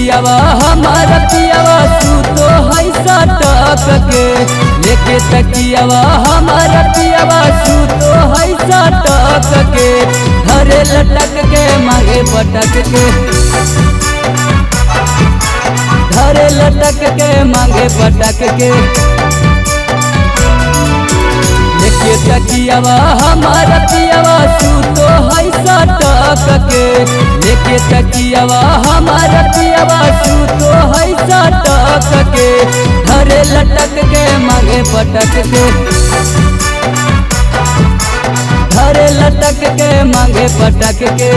तकियावा हमारा पियावा सूतो है सटक के, लेके तकियावा हमारा पियावा सूतो है सटक के, धरे लटक के मांगे पटक के, धरे लटक के मांगे पटक के, लेके तकियावा हमारा पियावा सूतो है सटक के, लेके तकियावा हमारा पियावा सूतो है सटक के, धरे लटक के मांगे पटक के, धरे लटक के मांगे पटक के।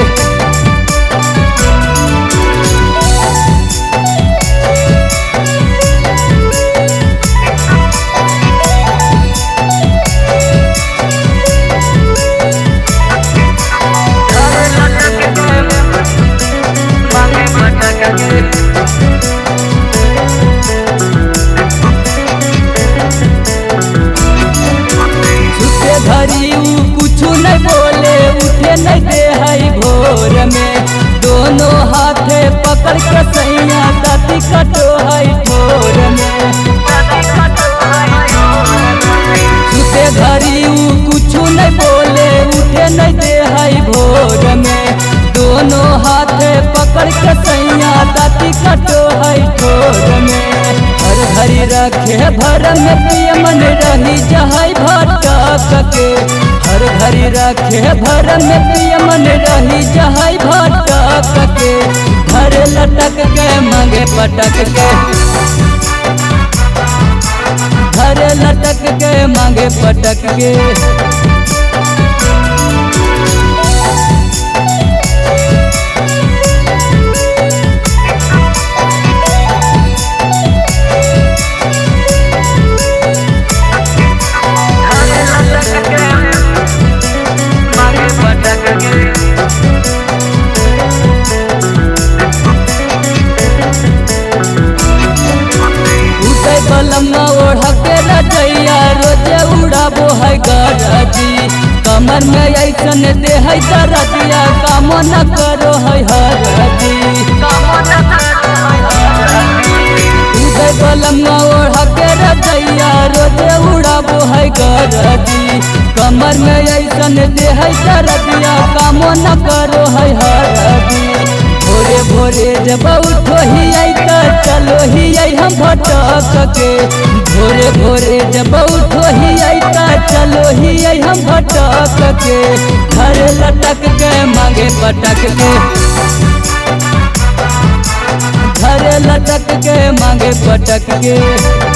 कुछ नहीं बोले उठे नहीं दे है भोर में, दोनों हाथे पकड़ के सैया दाती कटो है ठोर में, सुते घड़ी कुछ नहीं बोले उठे नहीं दे है भोर में, दोनों हाथे पकड़ के सैया दाती कटो है ठोर में, हर घड़ी रखे भर में पिय मन रही जहाई भटक के, हर घड़ी रखे भर में पिय मन रही जहाई भटक के, घर लटक के मांगे पटक के, घर लटक के मांगे पटक के। कलमा ओढ़ के रजैया रोजे उड़ाबो है गरजी, कमर में ऐसन दे है दरदिया काम न करो है हरदी, कलमा ओढ़ के रजैया रोजे उड़ाबो है गरजी, कमर में ऐसन दे है दरदिया काम न करो है हरदी, भोरे भोरे जब उठो ही आई तो चलो ही आई हम भटक के, भोरे भोरे जब उठो ही आई तो चलो ही आई हम भटक के, घर लटक के मांगे पटक के, घर लटक के मांगे पटक के।